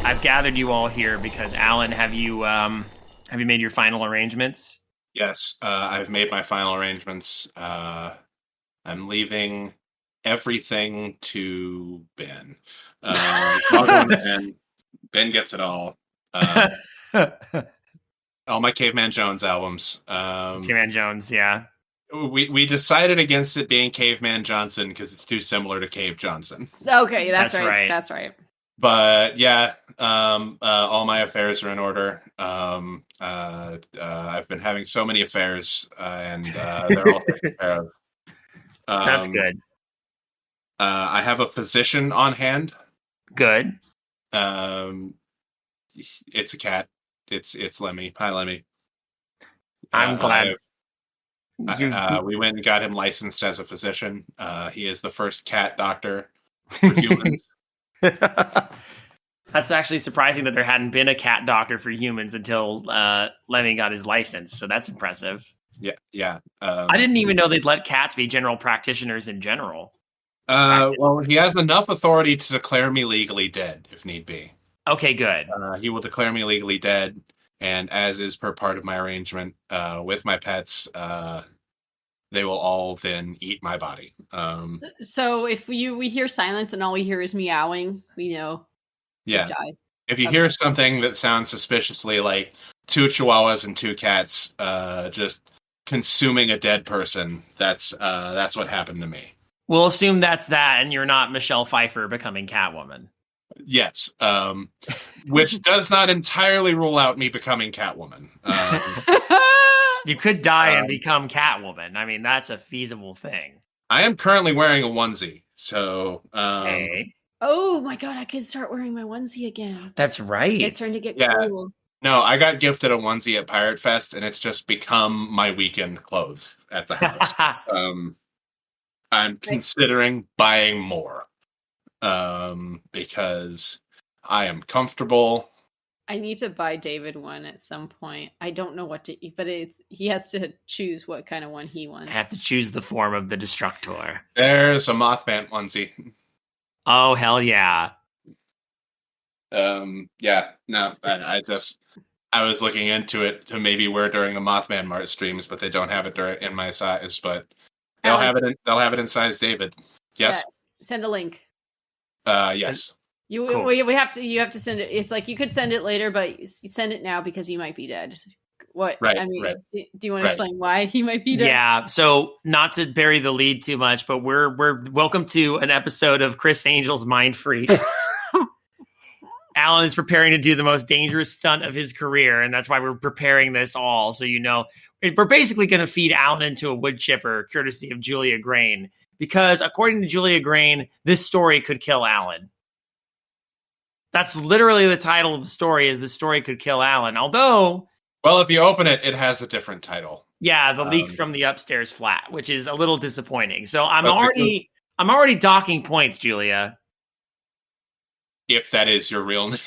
I've gathered you all here because Allen, have you made your final arrangements? Yes, I've made my final arrangements. I'm leaving everything to Ben. It's all going to Ben. Ben gets it all. All my Caveman Jones albums. Caveman Jones, yeah. We decided against it being Caveman Johnson because it's too similar to Cave Johnson. Okay, that's That's right. right. That's right. But yeah, all my affairs are in order. I've been having so many affairs, and they're all taken care of. That's good. I have a physician on hand. Good. It's a cat. It's Lemmy. Hi, Lemmy. I'm glad. We went and got him licensed as a physician. He is the first cat doctor for humans. That's actually surprising that there hadn't been a cat doctor for humans until Lemmy got his license. So that's impressive. Yeah. I didn't even know they'd let cats be general practitioners in general. Well, he has enough authority to declare me legally dead if need be. Okay, good. He will declare me legally dead, and as is per part of my arrangement with my pets, they will all then eat my body. So if we hear silence and all we hear is meowing, we know. Yeah. Die. If you hear something that sounds suspiciously like 2 chihuahuas and 2 cats just consuming a dead person, that's what happened to me. We'll assume that's that, and you're not Michelle Pfeiffer becoming Catwoman. Yes, which does not entirely rule out me becoming Catwoman. You could die and become Catwoman. I mean, that's a feasible thing. I am currently wearing a onesie, so... Hey. Oh my god, I could start wearing my onesie again. That's right. It's starting to get cool. No, I got gifted a onesie at Pirate Fest, and it's just become my weekend clothes at the house. I'm considering buying more because I am comfortable. I need to buy David one at some point. I don't know what to eat, but he has to choose what kind of one he wants. I have to choose the form of the Destructor. There's a Mothman onesie. Oh, hell yeah. Yeah, no, I was looking into it to maybe wear during the Mothman Mart streams, but they don't have it in my size, but they'll have it in size David. Yes. Send a link. Yes. Cool. You have to send it. It's like you could send it later, but send it now because he might be dead. What? Right. I mean, right. Do you want to explain why he might be dead? Yeah. So not to bury the lead too much, but we're welcome to an episode of Chris Angel's Mind Freak. Allen is preparing to do the most dangerous stunt of his career, and that's why we're preparing this all. So we're basically going to feed Allen into a wood chipper, courtesy of Julia Grane, because according to Julia Grane, this story could kill Allen. That's literally the title of the story. Is the story could kill Allen? Although, well, if you open it, it has a different title. Yeah, the leak from the upstairs flat, which is a little disappointing. So I'm already docking points, Julia. If that is your real name.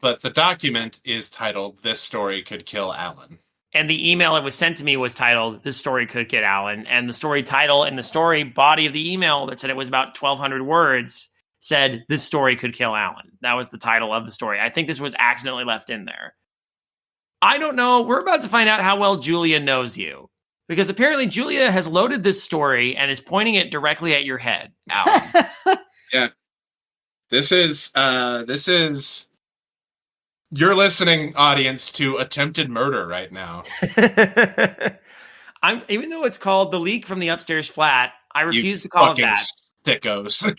But the document is titled, "This Story Could Kill Allen." And the email that was sent to me was titled, "This Story Could Kill Allen." And the story title and the story body of the email that said it was about 1,200 words said, "This Story Could Kill Allen." That was the title of the story. I think this was accidentally left in there. I don't know. We're about to find out how well Julia knows you. Because apparently Julia has loaded this story and is pointing it directly at your head, Allen. Yeah. This is your listening audience to attempted murder right now. Even though it's called The Leak from the Upstairs Flat, I refuse to call it that. Sickos.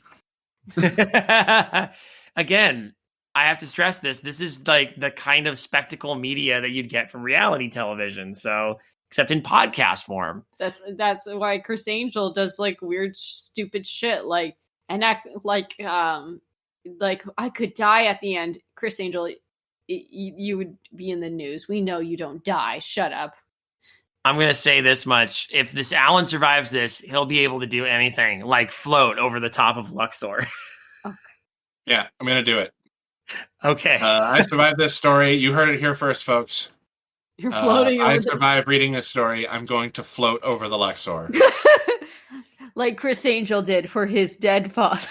Again, I have to stress this. This is like the kind of spectacle media that you'd get from reality television. So, except in podcast form. That's why Chris Angel does like weird, stupid shit, like and act like I could die at the end. Chris Angel, you would be in the news. We know you don't die. Shut up. I'm going to say this much. If this Allen survives this, he'll be able to do anything, like float over the top of Luxor. Okay. Yeah, I'm going to do it. Okay. I survived this story. You heard it here first, folks. You're floating over I survived reading this story. I'm going to float over the Luxor. like Chris Angel did for his dead father.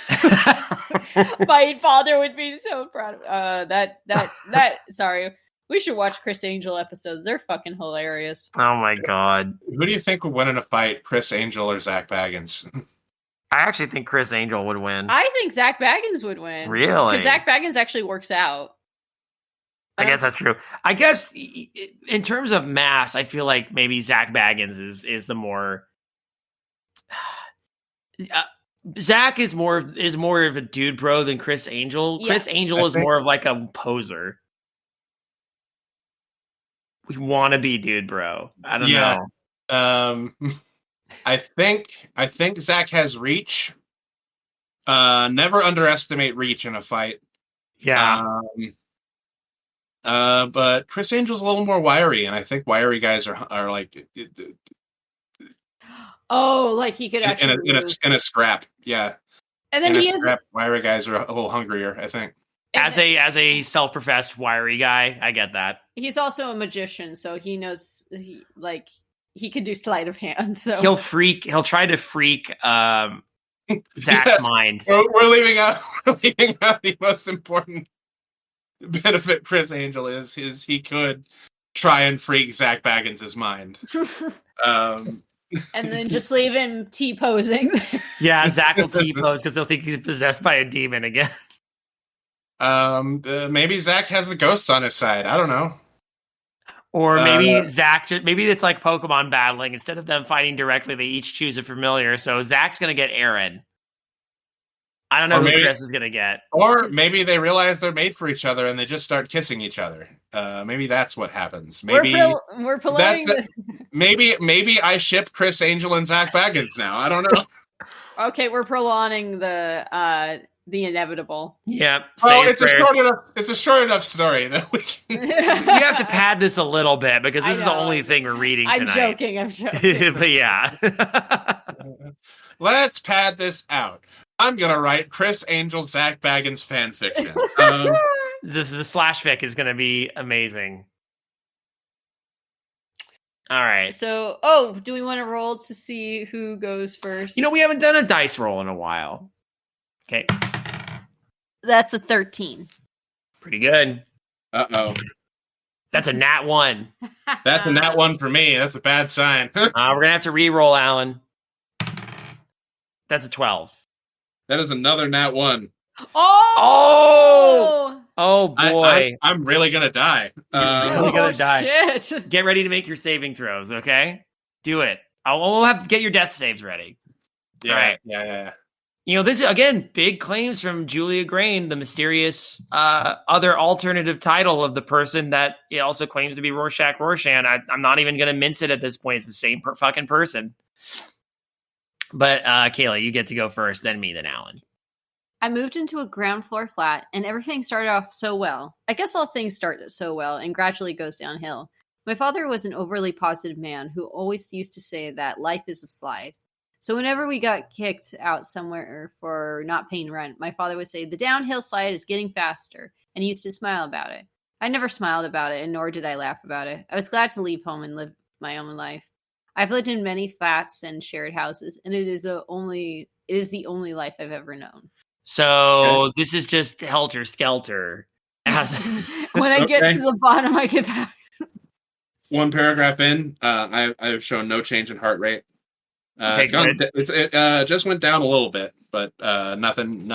My father would be so proud of that. Sorry. We should watch Chris Angel episodes. They're fucking hilarious. Oh my god. Who do you think would win in a fight, Chris Angel or Zach Baggins? I actually think Chris Angel would win. I think Zach Baggins would win. Really? Because Zach Baggins actually works out. I guess that's true. I guess in terms of mass, I feel like maybe Zach Baggins is the more. Zach is more of a dude bro than Chris Angel. Yeah. Chris Angel is more of like a poser. We want to be dude bro. I don't know. I think Zach has reach. Never underestimate reach in a fight. Yeah. But Chris Angel's a little more wiry, and I think wiry guys are like like he could actually in a scrap. Yeah. And then wiry guys are a little hungrier, I think. As a self-professed wiry guy, I get that. He's also a magician, so he knows he could do sleight of hand. So he'll try to freak Zach's mind. We're leaving out the most important benefit Chris Angel is he could try and freak Zach Baggins' mind. And then just leave him T-posing. Yeah, Zach will T-pose because he'll think he's possessed by a demon again. Maybe Zach has the ghosts on his side. I don't know. Or maybe maybe it's like Pokemon battling. Instead of them fighting directly, they each choose a familiar. So Zach's going to get Aaron. I don't know who Chris is going to get. Or maybe they realize they're made for each other and they just start kissing each other. Maybe that's what happens. Maybe we're prolonging maybe I ship Chris Angel and Zach Baggins now. I don't know. Okay, we're prolonging the inevitable. Yeah. Well, it's a short enough story that we can. You have to pad this a little bit because this is the only thing we're reading tonight. I'm joking. But yeah. Let's pad this out. I'm gonna write Chris Angel Zach Baggins fan fiction. The slash fic is gonna be amazing. All right. So, do we want to roll to see who goes first? We haven't done a dice roll in a while. Okay. That's a 13. Pretty good. Uh-oh. That's a nat 1. That's a nat 1 for me. That's a bad sign. We're going to have to re-roll, Alan. That's a 12. That is another nat 1. Oh! Oh, boy. I'm really going to die. You're really going to die. Shit. Get ready to make your saving throws, okay? Do it. We'll have to get your death saves ready. Yeah, all right. Yeah. This is, again, big claims from Julia Grane, the mysterious other alternative title of the person that also claims to be Rorschach Rorschach. I'm not even going to mince it at this point. It's the same fucking person. But Kaela, you get to go first, then me, then Alan. I moved into a ground floor flat, and everything started off so well. I guess all things start so well and gradually goes downhill. My father was an overly positive man who always used to say that life is a slide. So whenever we got kicked out somewhere for not paying rent, my father would say, the downhill slide is getting faster, and he used to smile about it. I never smiled about it, and nor did I laugh about it. I was glad to leave home and live my own life. I've lived in many flats and shared houses, and it is the only life I've ever known. So This is just helter skelter. When I get to the bottom, I get back. One paragraph in, I've shown no change in heart rate. It just went down a little bit, but nothing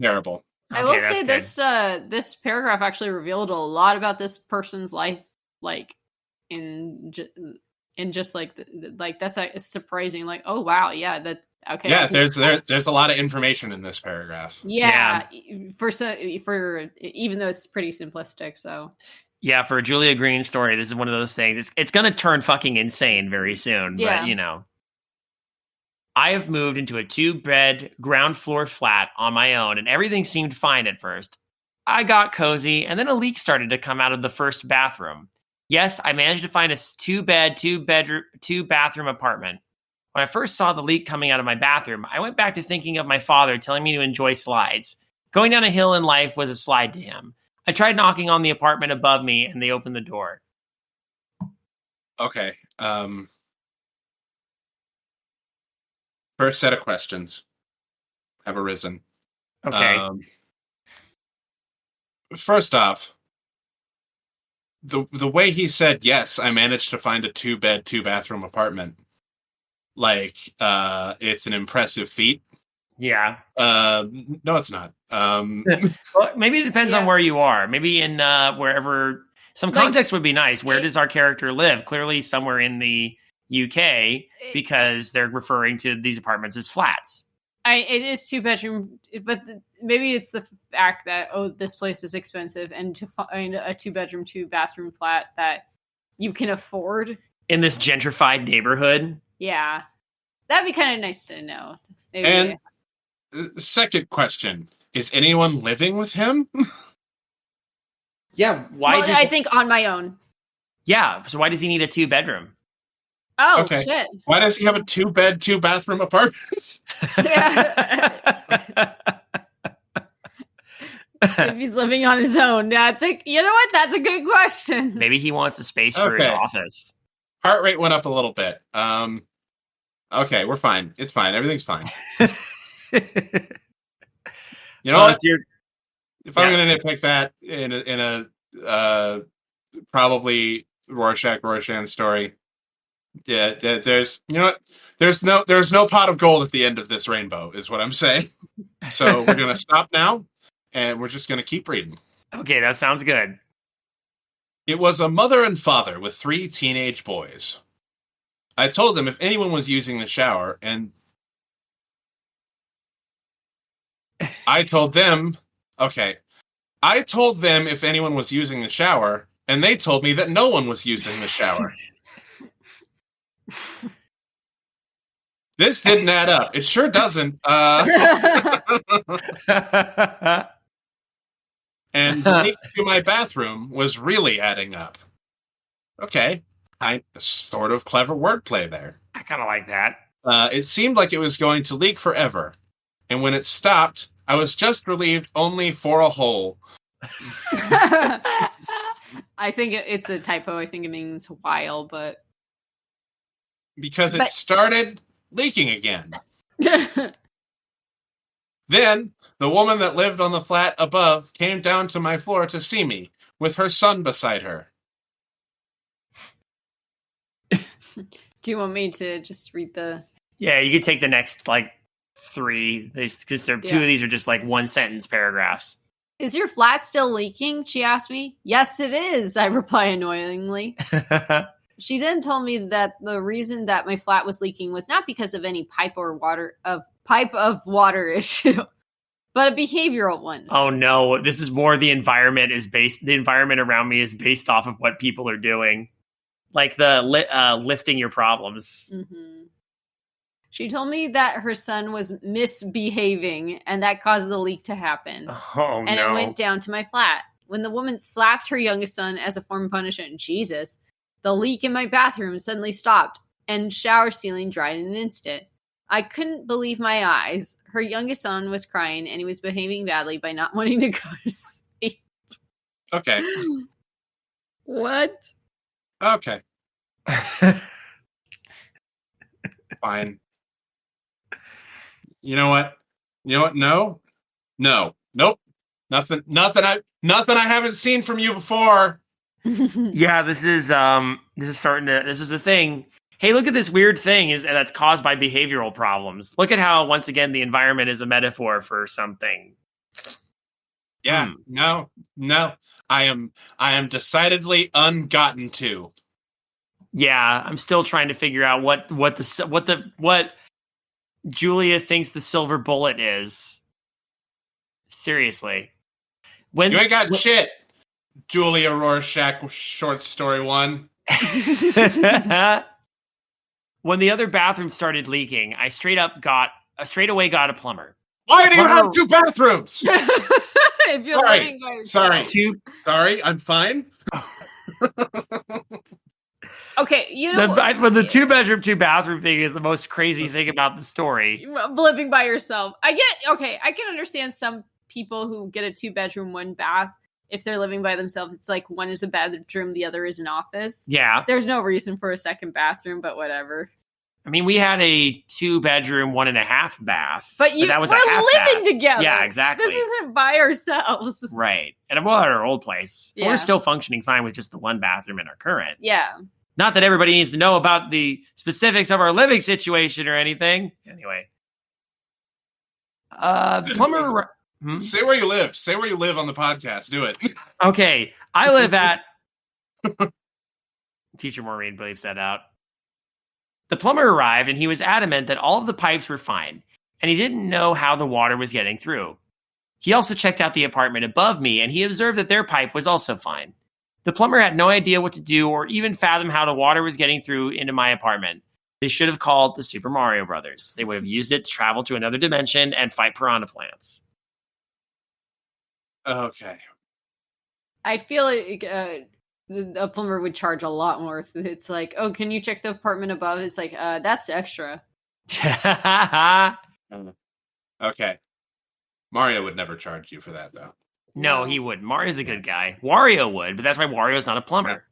terrible. I will say this paragraph actually revealed a lot about this person's life, like in just like that's surprising. Like, oh wow, yeah, that okay. Yeah, there's a lot of information in this paragraph. Yeah. For even though it's pretty simplistic, so. Yeah, for a Julia Grane story, this is one of those things. It's going to turn fucking insane very soon. Yeah. But, I have moved into a 2-bed ground floor flat on my own, and everything seemed fine at first. I got cozy, and then a leak started to come out of the first bathroom. Yes, I managed to find a 2-bed, 2-bathroom apartment. When I first saw the leak coming out of my bathroom, I went back to thinking of my father telling me to enjoy slides. Going down a hill in life was a slide to him. I tried knocking on the apartment above me, and they opened the door. Okay. First set of questions have arisen. Okay. First off, the way he said, yes, I managed to find a 2-bed, 2-bathroom apartment. Like, it's an impressive feat. Yeah. No, it's not. Well, maybe it depends on where you are. Maybe in wherever. Some context would be nice. Where does our character live? Clearly somewhere in the UK, because they're referring to these apartments as flats. It is 2-bedroom, but maybe it's the fact that, this place is expensive, and to find a 2-bedroom, 2-bathroom flat that you can afford in this gentrified neighborhood. Yeah, that'd be kind of nice to know. Maybe. And second question: is anyone living with him? Yeah, why? I think on my own. Yeah, so why does he need a 2-bedroom? Oh, okay. Shit. Why does he have a 2-bed, 2-bathroom apartment? If he's living on his own, you know what? That's a good question. Maybe he wants a space for his office. Heart rate went up a little bit. Okay, we're fine. It's fine. Everything's fine. You know what? If I'm going to nitpick that in a probably Rorschach story, yeah, there's there's no pot of gold at the end of this rainbow, is what I'm saying. So we're going to stop now, and we're just going to keep reading. Okay, that sounds good. It was a mother and father with 3 teenage boys. I told them if anyone was using the shower, and I told them if anyone was using the shower, and they told me that no one was using the shower. This didn't add up. It sure doesn't. And the link to my bathroom was really adding up. Okay. Sort of clever wordplay there. I kind of like that. It seemed like it was going to leak forever. And when it stopped, I was just relieved only for a hole. I think it's a typo. I think it means while, but... Because it started leaking again. Then, the woman that lived on the flat above came down to my floor to see me, with her son beside her. Do you want me to just read the... Yeah, you could take the next, 3, because 2 of these are just, 1-sentence paragraphs. Is your flat still leaking? She asked me. Yes, it is, I reply annoyingly. She then told me that the reason that my flat was leaking was not because of any pipe of water issue, but a behavioral one. Oh no, this is more the environment around me is based off of what people are doing. Like the lifting your problems. Mm-hmm. She told me that her son was misbehaving and that caused the leak to happen. Oh, and it went down to my flat. When the woman slapped her youngest son as a form of punishment, Jesus, the leak in my bathroom suddenly stopped and shower ceiling dried in an instant. I couldn't believe my eyes. Her youngest son was crying and he was behaving badly by not wanting to go to sleep. Okay. What? Okay. Fine. You know what? No. Nope. Nothing I haven't seen from you before. Yeah, this is the thing. Hey, look at this weird thing that's caused by behavioral problems. Look at how once again the environment is a metaphor for something. Yeah, no. I am decidedly ungotten to. Yeah, I'm still trying to figure out what Julia thinks the silver bullet is. Seriously. You ain't got shit. Julia Rorschach, short story 1. When the other bathroom started leaking, I straight away got a plumber. Why do you have 2 bathrooms? If you're living by yourself. Sorry, I'm fine. Okay, but the 2-bedroom, 2-bathroom thing is the most crazy thing about the story. Living by yourself. I can understand some people who get a 2-bedroom, 1 bath if they're living by themselves, it's like one is a bedroom, the other is an office. Yeah. There's no reason for a second bathroom, but whatever. I mean, we had a 2-bedroom, 1.5 bath. But that was we're living together. Yeah, exactly. This isn't by ourselves. Right. And well, at our old place, Yeah. we're still functioning fine with just the 1 bathroom in our current. Yeah. Not that everybody needs to know about the specifics of our living situation or anything. Anyway. The plumber... Say where you live. Say where you live on the podcast. Do it. Okay. I live at... Teacher Maureen bleeps that out. The plumber arrived, and he was adamant that all of the pipes were fine, and he didn't know how the water was getting through. He also checked out the apartment above me, and he observed that their pipe was also fine. The plumber had no idea what to do or even fathom how the water was getting through into my apartment. They should have called the Super Mario Brothers. They would have used it to travel to another dimension and fight piranha plants. Okay. I feel like a plumber would charge a lot more if it's like, oh, can you check the apartment above? It's like, that's extra. Okay. Mario would never charge you for that, though. No, he wouldn't. Mario's a good guy. Wario would, but that's why Wario's not a plumber.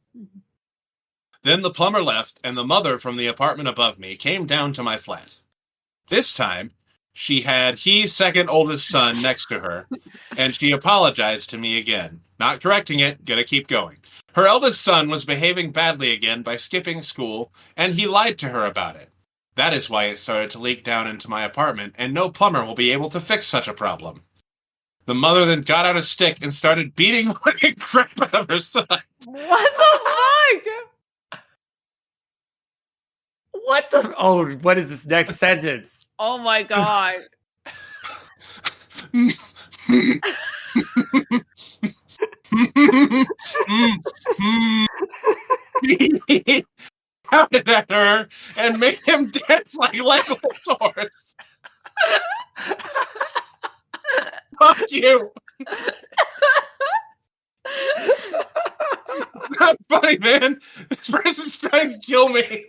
Then the plumber left, and the mother from the apartment above me came down to my flat. This time, she had his second oldest son next to her, and she apologized to me again. Not correcting it, gonna keep going. Her eldest son was behaving badly again by skipping school, and he lied to her about it. That is why it started to leak down into my apartment, and no plumber will be able to fix such a problem. The mother then got out a stick and started beating the crap out of her son. What the fuck? What the? Oh, what is this next sentence? Oh my god. Shouted at her and made him dance like Legolas horse. Fuck you. It's not funny, man. This person's trying to kill me.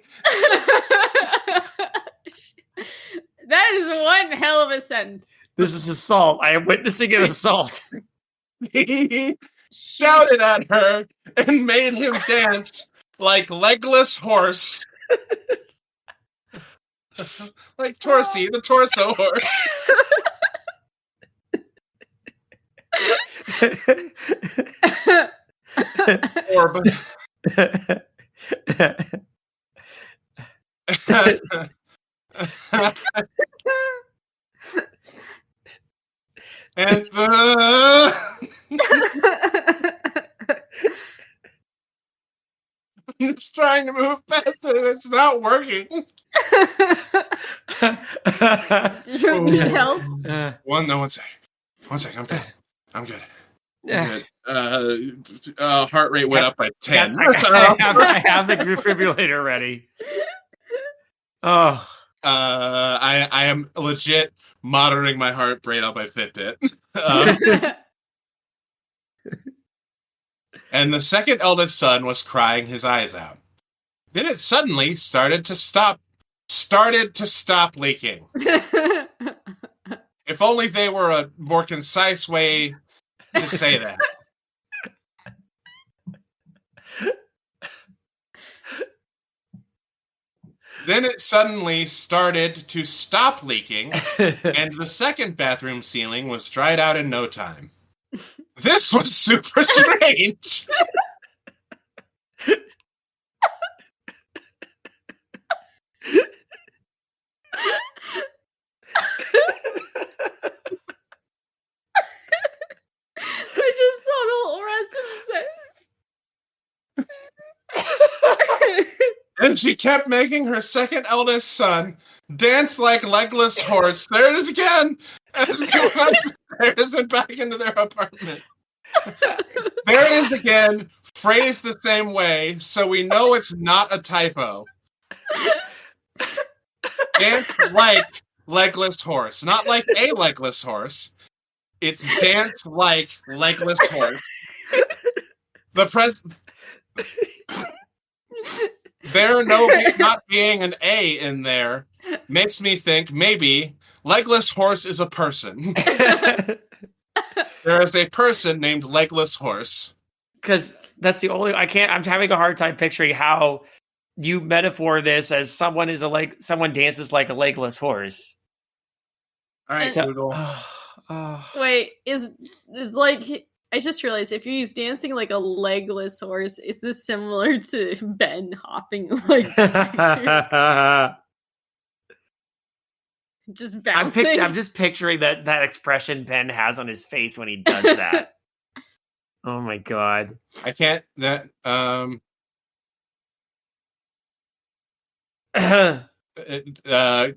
That is one hell of a sentence. This is assault. I am witnessing an assault. He shouted at her and made him dance like Legless horse. Like Torsi, the torso horse. Orb. And I'm just trying to move past it and it's not working. Do you need help? One sec. I'm good. I'm good. Heart rate went up by 10. I have the defibrillator ready. Oh. I am legit monitoring my heart rate on my Fitbit. And the second eldest son was crying his eyes out. Then it suddenly started to stop leaking. If only they were a more concise way to say that. Then it suddenly started to stop leaking, and the second bathroom ceiling was dried out in no time. This was super strange. I just saw the whole rest of the sentence. And she kept making her second eldest son dance like Legless horse. There it is again. As they went up the stairs and back into their apartment. There it is again, phrased the same way, so we know it's not a typo. Dance like Legless horse. Not like a legless horse. It's dance like Legless horse. There not being an A in there makes me think maybe Legless horse is a person. There is a person named Legless Horse. Because that's the only I'm having a hard time picturing how you metaphor this as someone dances like a legless horse. All right, Google. Wait, is like I just realized if you use dancing like a legless horse, is this similar to Ben hopping like just bouncing? I'm just picturing that expression Ben has on his face when he does that. Oh my god. I can't that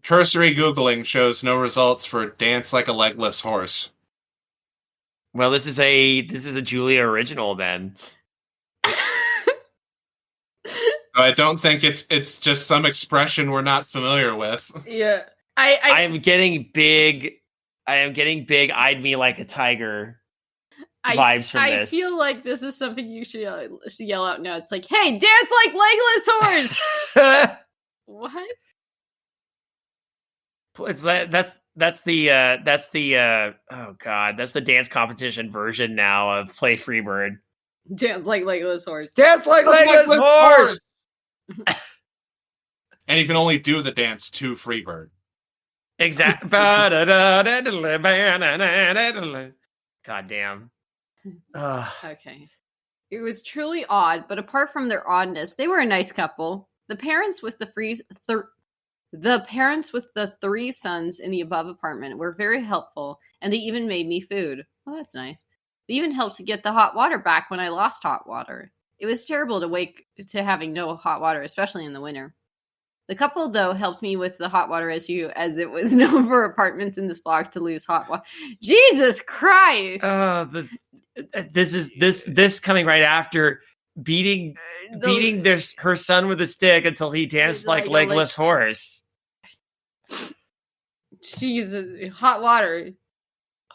cursory Googling shows no results for dance like a legless horse. Well, this is a Julia original then. I don't think it's just some expression we're not familiar with. Yeah. I am getting big eyed me like a tiger vibes from this. I feel like this is something you should yell out now. It's like, hey, dance like legless horse. What? It's that's the oh god, that's the dance competition version now of Play Freebird. Dance like legless horse. Dance like legless horse. And you can only do the dance to Freebird. Exactly. God damn. Okay. It was truly odd, but apart from their oddness, they were a nice couple. The parents with the three sons in the above apartment were very helpful, and they even made me food. Oh, that's nice. They even helped to get the hot water back when I lost hot water. It was terrible to wake to having no hot water, especially in the winter. The couple, though, helped me with the hot water issue, as it was known for apartments in this block to lose hot water. Jesus Christ! This coming right after beating her son with a stick until he danced like legless horse. Jesus, hot water.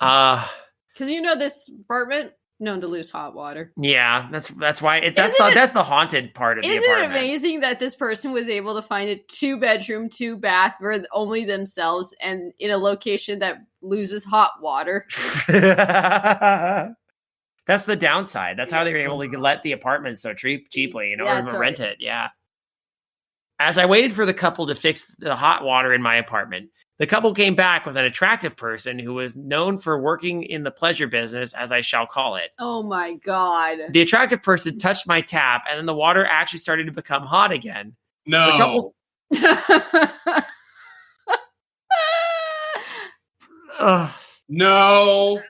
Because this apartment known to lose hot water. Yeah, that's why that's the haunted part of the apartment. Isn't it amazing that this person was able to find a 2-bedroom, 2-bath for only themselves and in a location that loses hot water? That's the downside. That's how they were able to let the apartment so cheaply in order to rent it. Yeah. As I waited for the couple to fix the hot water in my apartment, the couple came back with an attractive person who was known for working in the pleasure business, as I shall call it. Oh my God. The attractive person touched my tap, and then the water actually started to become hot again. No. No.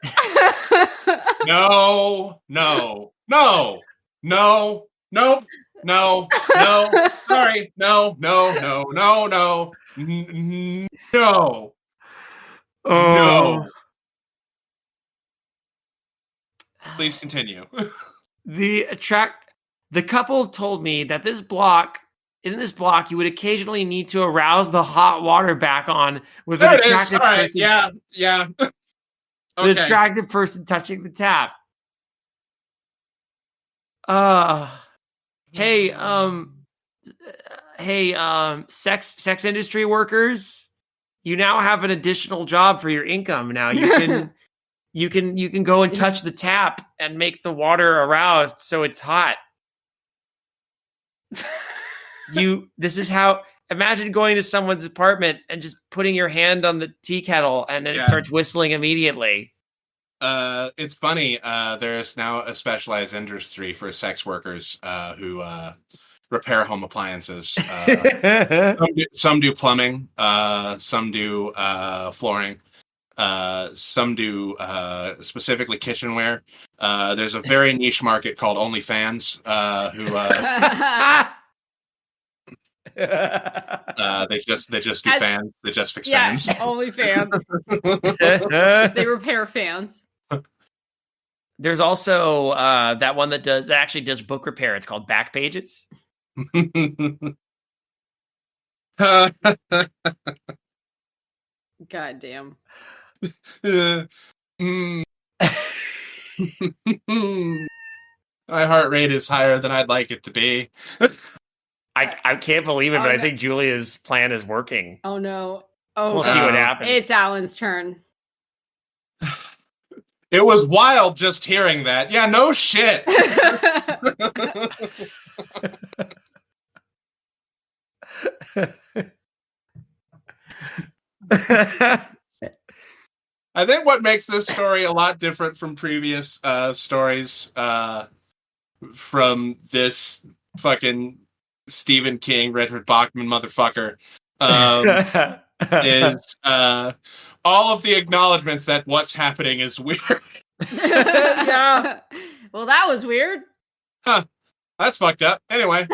No. No. No. No. Nope. No. No. Sorry. No. No. No. No. No. No. No. Please continue. The couple told me that in this block, you would occasionally need to arouse the hot water back on with an attractive person. Yeah. Okay. The attractive person touching the tap. Hey, sex industry workers, you now have an additional job for your income. Now you can go and touch the tap and make the water aroused so it's hot. This is how. Imagine going to someone's apartment and just putting your hand on the tea kettle and then it starts whistling immediately. It's funny. There's now a specialized industry for sex workers who repair home appliances. Some do plumbing. Some do flooring. Some do specifically kitchenware. There's a very niche market called OnlyFans who. They just do fans. They just fix fans. Only fans. They repair fans. There's also that one that actually does book repair. It's called Back Pages. God damn. My heart rate is higher than I'd like it to be. I can't believe it, but I think Julia's plan is working. Oh no. Oh, we'll see what happens. It's Alan's turn. It was wild just hearing that. Yeah, no shit. I think what makes this story a lot different from previous stories from this fucking Stephen King, Redford Bachman motherfucker is all of the acknowledgments that what's happening is weird. Yeah. Well, that was weird. Huh. That's fucked up. Anyway.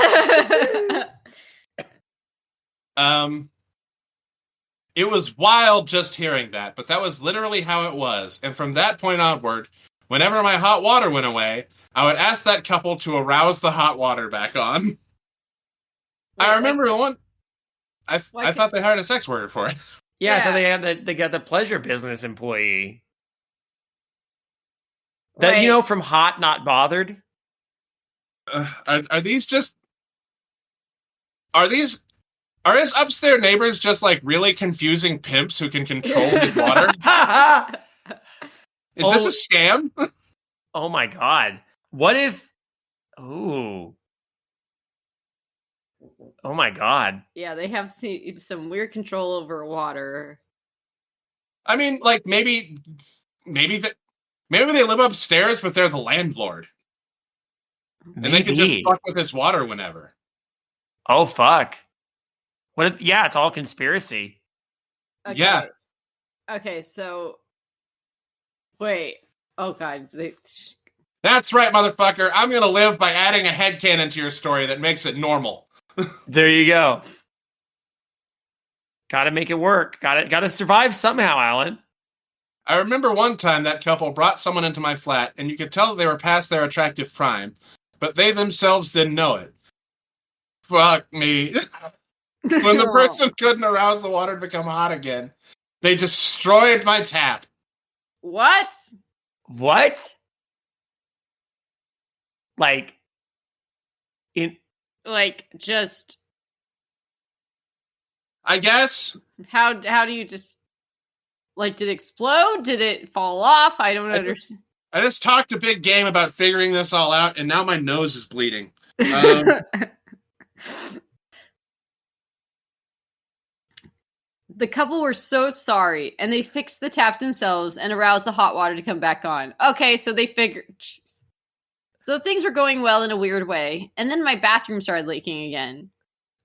It was wild just hearing that, but that was literally how it was. And from that point onward, whenever my hot water went away, I would ask that couple to arouse the hot water back on. Wait, I remember the one. I thought they hired a sex worker for it. Yeah, I thought they got the pleasure business employee. That, you know, from Hot Not Bothered. Are these just? Are his upstairs neighbors just like really confusing pimps who can control his water? Is this a scam? Oh my god! What if? Oh. Oh my god! Yeah, they have some weird control over water. I mean, like maybe they live upstairs, but they're the landlord, and they can just fuck with his water whenever. Oh fuck! What? Yeah, it's all conspiracy. Okay. Yeah. Okay, so wait. Oh god. That's right, motherfucker. I'm gonna live by adding a headcanon to your story that makes it normal. There you go. Gotta make it work. Gotta survive somehow, Alan. I remember one time that couple brought someone into my flat, and you could tell that they were past their attractive prime, but they themselves didn't know it. Fuck me. When the person couldn't arouse the water to become hot again, they destroyed my tap. What? Like just. I guess. How do you just did it explode? Did it fall off? I don't understand. I just talked a big game about figuring this all out, and now my nose is bleeding. The couple were so sorry, and they fixed the tap themselves and aroused the hot water to come back on. Okay, so they figured. Geez. So things were going well in a weird way, and then my bathroom started leaking again.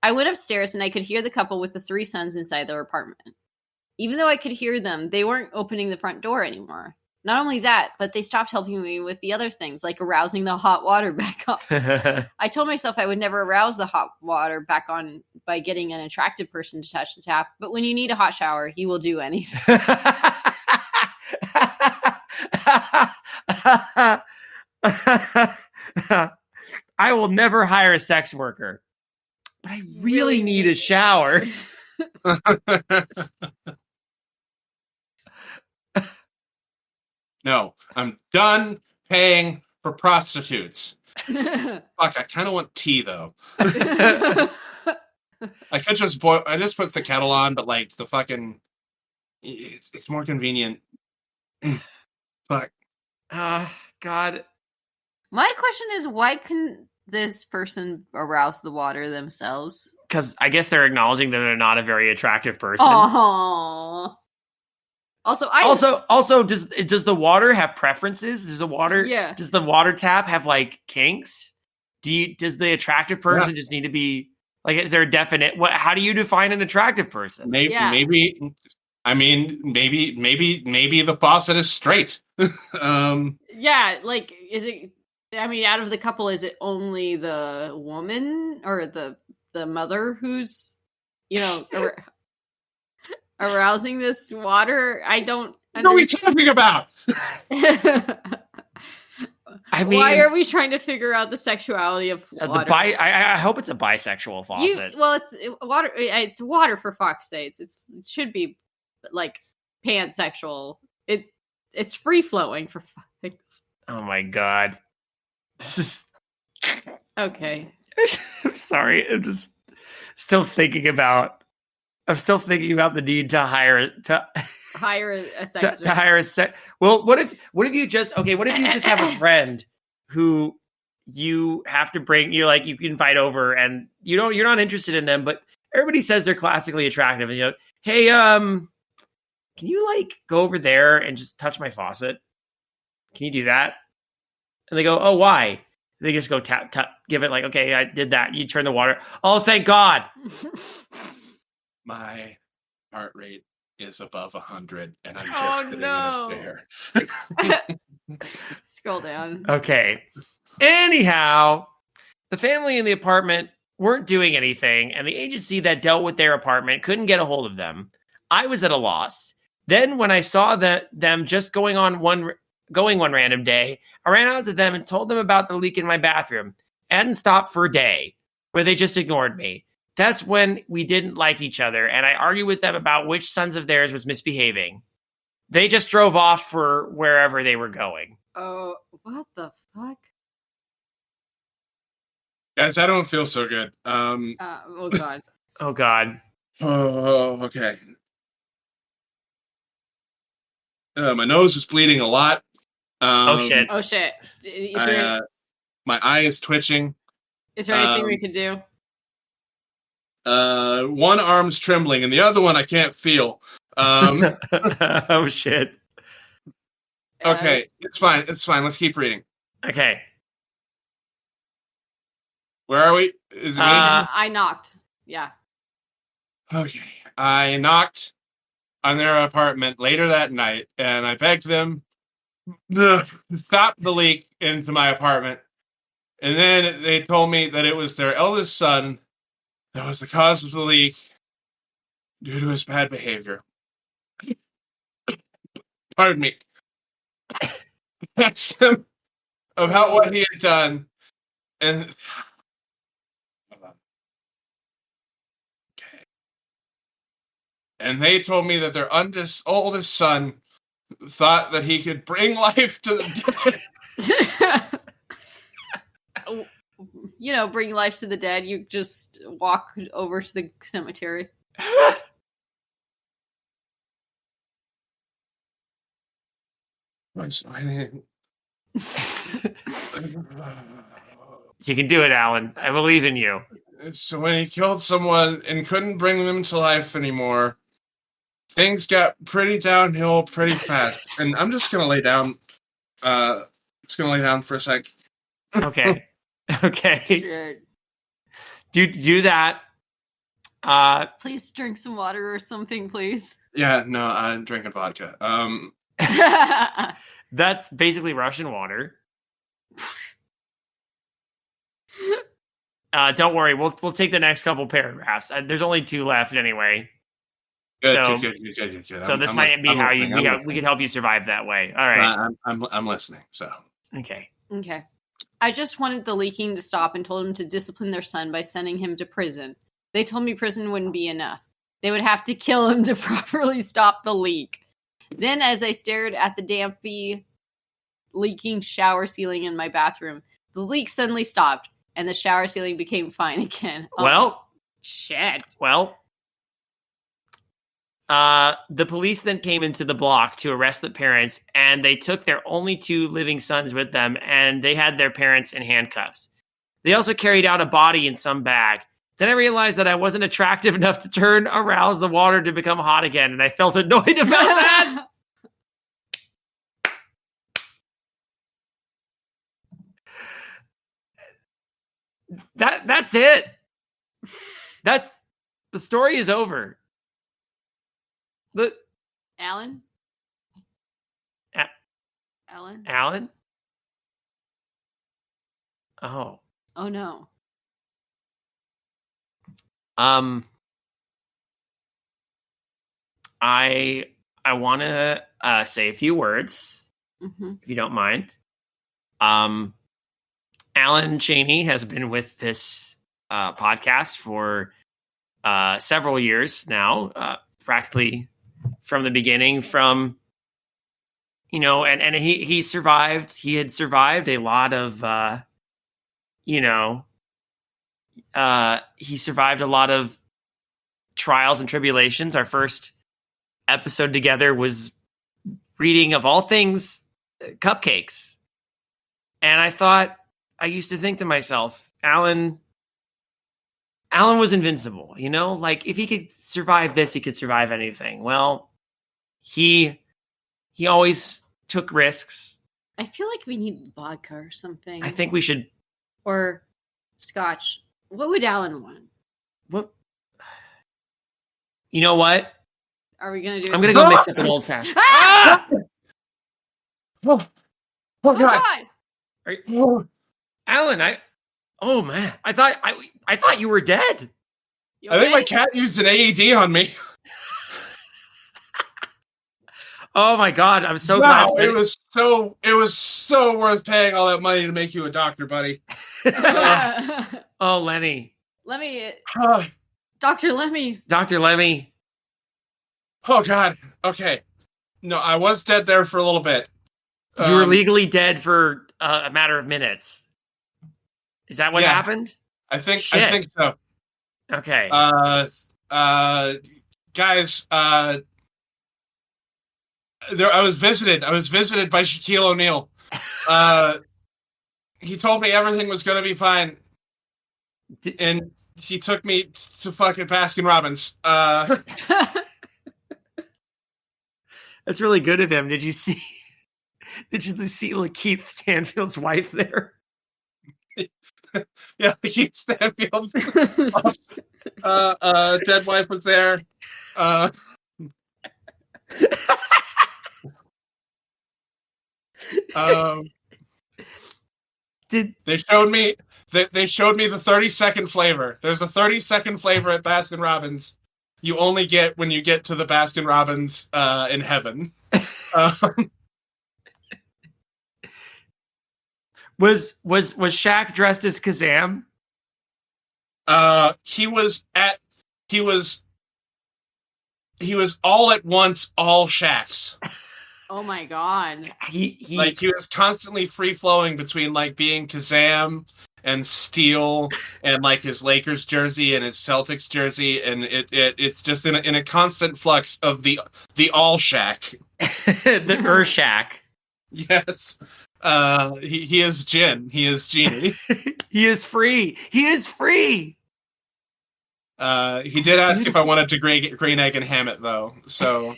I went upstairs, and I could hear the couple with the 3 sons inside their apartment. Even though I could hear them, they weren't opening the front door anymore. Not only that, but they stopped helping me with the other things, like arousing the hot water back on. I told myself I would never arouse the hot water back on by getting an attractive person to touch the tap, but when you need a hot shower, he will do anything. I will never hire a sex worker, but I really need a shower. No, I'm done paying for prostitutes. Fuck, I kind of want tea though. I could just boil. I just put the kettle on, but like the fucking, it's more convenient. Fuck. God. My question is, why couldn't this person arouse the water themselves? Because I guess they're acknowledging that they're not a very attractive person. Aww. Also, does the water have preferences? Does the water tap have like kinks? Does the attractive person just need to be like? Is there a definite? How do you define an attractive person? Maybe the faucet is straight. Yeah, like is it? I mean, out of the couple, is it only the woman or the mother who's arousing this water? I don't know what you're talking about. I mean, why are we trying to figure out the sexuality of water? I hope it's a bisexual faucet. It's water for fuck's sakes. It should be like pansexual. It's free flowing for fuck's. Oh my god, this is okay. I'm sorry. I'm just still thinking about I'm still thinking about the need to hire a sex to hire a sex. Well, what if you just have a friend who you have to bring, you invite over, and you're not interested in them, but everybody says they're classically attractive, and hey, can you go over there and just touch my faucet? Can you do that? And they go, oh, why? They just go tap, give it okay, I did that. You turn the water. Oh, thank God. My heart rate is above 100 and I'm just sitting in a chair. Scroll down. Okay. Anyhow, the family in the apartment weren't doing anything, and the agency that dealt with their apartment couldn't get a hold of them. I was at a loss. Then when I saw them just going one random day, I ran out to them and told them about the leak in my bathroom. I hadn't stopped for a day, where they just ignored me. That's when we didn't like each other, and I argued with them about which sons of theirs was misbehaving. They just drove off for wherever they were going. Oh, what the fuck? Guys, I don't feel so good. Oh, God. Oh, God. Oh, okay. My nose is bleeding a lot. Oh, shit. Oh, shit. My eye is twitching. Is there anything we could do? One arm's trembling, and the other one I can't feel. Oh, shit. Okay, it's fine. It's fine. Let's keep reading. Okay. Where are we? Is it me? I knocked. Yeah. Okay. I knocked on their apartment later that night, and I begged them to stop the leak into my apartment. And then they told me that it was their eldest son that was the cause of the leak due to his bad behavior. Pardon me. I asked him about what he had done, and they told me that their oldest son thought that he could bring life to the dead. Bring life to the dead. You just walk over to the cemetery. You can do it, Alan. I believe in you. So when he killed someone and couldn't bring them to life anymore, things got pretty downhill pretty fast. And I'm just gonna lay down. Just gonna lay down for a sec. Okay. Okay. Sure. Do that. Please drink some water or something, please. Yeah, no, I'm drinking vodka. That's basically Russian water. Don't worry, we'll take the next couple paragraphs. There's only 2 left anyway. Good. So this might be how we could help you survive that way. All right. I'm listening. So okay. I just wanted the leaking to stop and told him to discipline their son by sending him to prison. They told me prison wouldn't be enough. They would have to kill him to properly stop the leak. Then, as I stared at the dampy, leaking shower ceiling in my bathroom, the leak suddenly stopped, and the shower ceiling became fine again. Well, shit. Well, the police then came into the block to arrest the parents, and they took their only 2 living sons with them, and they had their parents in handcuffs. They also carried out a body in some bag. Then I realized that I wasn't attractive enough to arouse the water to become hot again, and I felt annoyed about that. That's it. The story is over. Alan? Alan? Oh. Oh no. I want to say a few words, if you don't mind. Allen Chaney has been with this podcast for several years now, practically from the beginning. And he survived. He had survived a lot of he survived a lot of trials and tribulations. Our first episode together was reading, of all things, cupcakes. And I used to think to myself, Allen was invincible, like if he could survive this, he could survive anything. Well, he always took risks. I feel like we need vodka or something. I think we should. Or scotch. What would Allen want? What? You know what? Are we going to do I'm going to go mix up an old fashioned. Ah! Oh Oh, God. God. Allen, oh man, I thought you were dead. You I think okay? my cat used an AED on me. Oh my God, I'm so Wow, glad. it was so worth paying all that money to make you a doctor, buddy. Oh, Lenny. Lemmy. Oh Dr. Lemmy. Dr. Lemmy. God. Okay. No, I was dead there for a little bit. You were legally dead for a matter of minutes. Is that what happened? I think Shit. so. Okay. Guys, I was visited by Shaquille O'Neal. He told me everything was going to be fine. And he took me to fucking Baskin Robbins. That's really good of him. Did you see Keith Stanfield's wife there? Yeah, Keith Stanfield. Dead wife was there. They showed me the 30-second flavor. There's a 30-second flavor at Baskin Robbins. You only get when you get to the Baskin Robbins in heaven. Was Shaq dressed as Kazam? He was all at once all Shaqs. Oh my God. He was constantly free flowing between like being Kazam and Steel and like his Lakers jersey and his Celtics jersey, and it's just in a constant flux of the all Shaq. The Shaq. Yes. He is Jin. He is Genie. He is free. He is free. He did ask if I wanted to green egg and ham it though. So,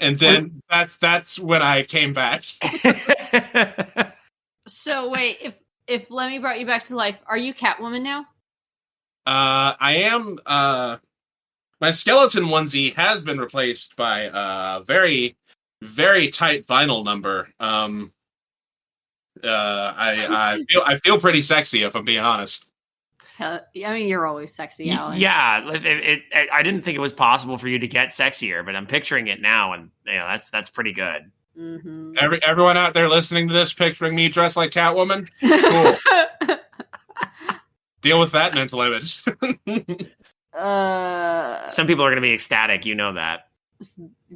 and then that's when I came back. So wait, if Lemmy brought you back to life, are you Catwoman now? I am. My skeleton onesie has been replaced by a very, very tight vinyl number. I feel pretty sexy if I'm being honest. I mean, you're always sexy, Allen. Yeah, I didn't think it was possible for you to get sexier, but I'm picturing it now, and that's pretty good. Mm-hmm. Everyone out there listening to this, picturing me dressed like Catwoman, cool. Deal with that mental image. Some people are going to be ecstatic, you know that.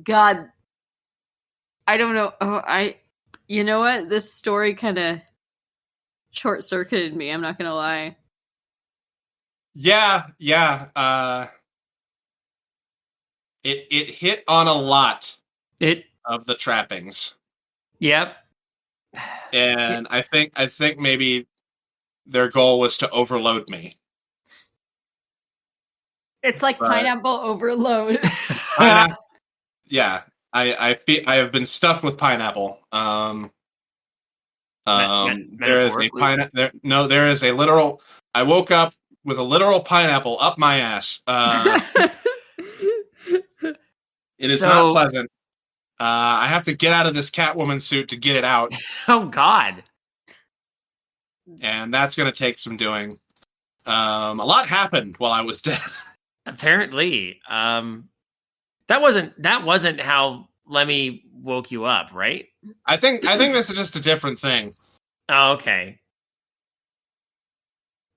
God, I don't know. You know what? This story kind of short-circuited me. I'm not going to lie. Yeah. It hit on a lot of the trappings. Yep. And I think maybe their goal was to overload me. It's like pineapple overload. Yeah. I have been stuffed with pineapple. There is a pineapple. There is a literal. I woke up with a literal pineapple up my ass. It is not pleasant. I have to get out of this Catwoman suit to get it out. Oh God! And that's going to take some doing. A lot happened while I was dead. Apparently, that wasn't how Lemmy woke you up, right? I think this is just a different thing. Oh, okay.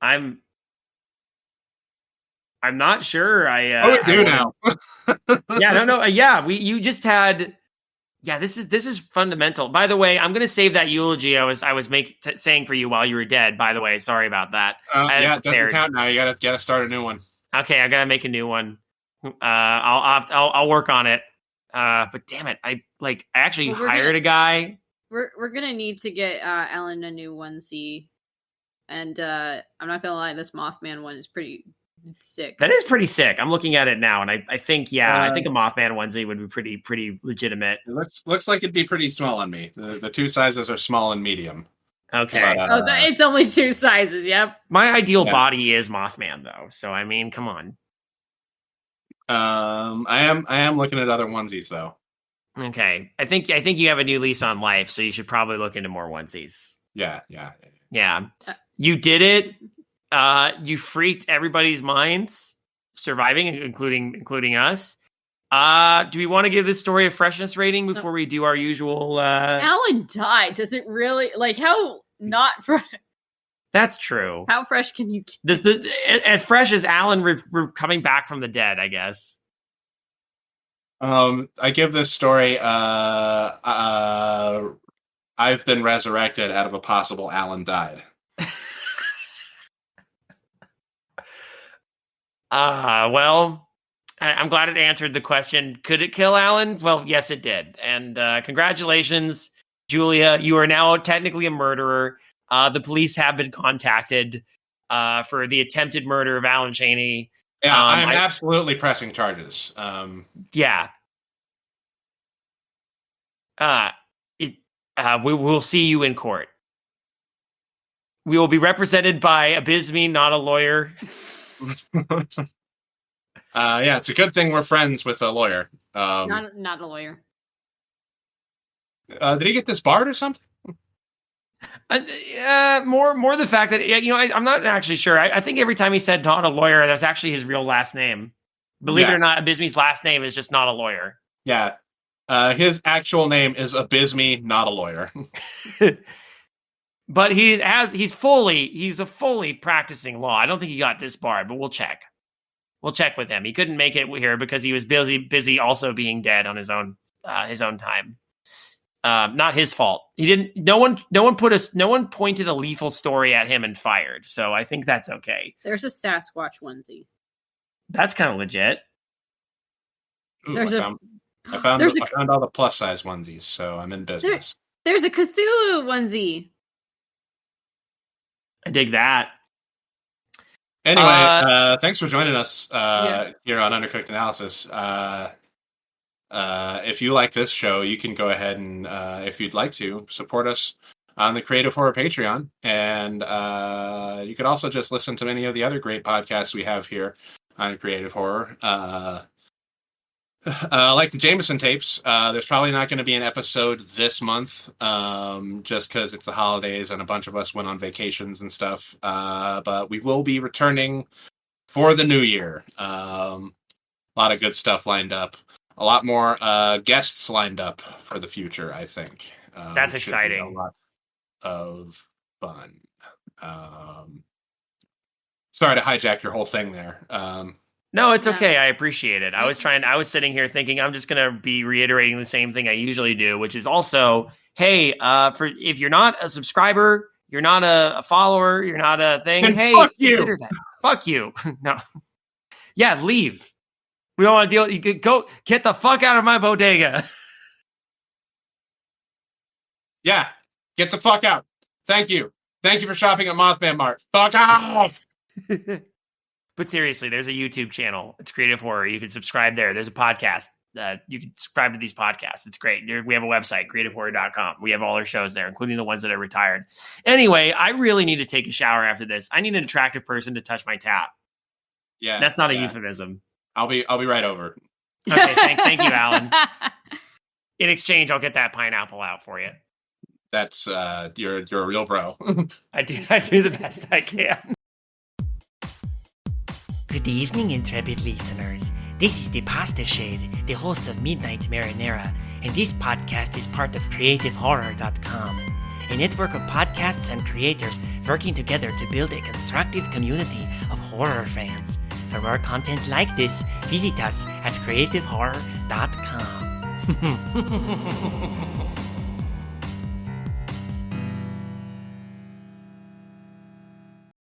I'm not sure. What do we do now? Yeah, no. You just had. Yeah, this is fundamental. By the way, I'm going to save that eulogy I was saying for you while you were dead. By the way, sorry about that. Yeah, it doesn't count now. You gotta start a new one. Okay, I gotta make a new one. I'll work on it. But damn it, I actually hired a guy. We're gonna need to get Ellen a new onesie, and I'm not gonna lie, this Mothman one is pretty sick. That is pretty sick. I'm looking at it now, and I think I think a Mothman onesie would be pretty legitimate. It looks like it'd be pretty small on me. The two sizes are small and medium. Okay. But, it's only 2 sizes. Yep. My ideal body is Mothman, though. So I mean, come on. I am looking at other onesies though. Okay, I think you have a new lease on life, so you should probably look into more onesies. Yeah. You did it. You freaked everybody's minds, surviving, including us. Do we want to give this story a freshness rating before we do our usual? Alan died. Does it really how not fresh? That's true. How fresh can you? As fresh as Alan coming back from the dead, I guess. I give this story. I've been resurrected out of a possible Alan died. Well, I'm glad it answered the question. Could it kill Alan? Well, yes, it did. And congratulations, Julia. You are now technically a murderer. The police have been contacted for the attempted murder of Allen Chaney. Yeah, I'm absolutely pressing charges. Yeah. We will see you in court. We will be represented by Abysme, not a lawyer. Yeah, it's a good thing we're friends with a lawyer. Not a lawyer. Did he get disbarred or something? More the fact that I'm not actually sure. I think every time he said not a lawyer, that's actually his real last name. Believe it or not, Abysme's last name is just not a lawyer. Yeah. His actual name is Abysme, not a lawyer. But he's a fully practicing law. I don't think he got disbarred, but we'll check. We'll check with him. He couldn't make it here because he was busy also being dead on his own time. Not his fault. He didn't. No one pointed a lethal story at him and fired. So I think that's okay. There's a Sasquatch onesie. That's kind of legit. Ooh, I found all the plus size onesies, so I'm in business. There's a Cthulhu onesie. I dig that. Anyway, thanks for joining us here on Undercooked Analysis. If you like this show, you can go ahead and, if you'd like to, support us on the Creative Horror Patreon. And you could also just listen to many of the other great podcasts we have here on Creative Horror. Like the Jameson tapes, there's probably not going to be an episode this month, just because it's the holidays and a bunch of us went on vacations and stuff. But we will be returning for the new year. A lot of good stuff lined up. A lot more guests lined up for the future, I think. That's exciting. A lot of fun. Sorry to hijack your whole thing there. No, it's okay. I appreciate it. I was sitting here thinking I'm just going to be reiterating the same thing I usually do, which is also, hey, if you're not a subscriber, you're not a follower, you're not a thing. And hey, consider that. Fuck you. No. Yeah, leave. We don't want to deal. You could go get the fuck out of my bodega. Yeah, get the fuck out. Thank you. Thank you for shopping at Mothman Mart. Fuck off. But seriously, there's a YouTube channel. It's Creative Horror. You can subscribe there. There's a podcast. You can subscribe to these podcasts. It's great. We have a website, creativehorror.com. We have all our shows there, including the ones that are retired. Anyway, I really need to take a shower after this. I need an attractive person to touch my tap. Yeah, that's not a euphemism. I'll be right over. Okay, thank you, Alan. In exchange, I'll get that pineapple out for you. That's you're a real bro. I do the best I can. Good evening, intrepid listeners. This is the Pasta Shade, the host of Midnight Marinara, and this podcast is part of CreativeHorror.com, a network of podcasts and creators working together to build a constructive community of horror fans. For more content like this, visit us at CreativeHorror.com.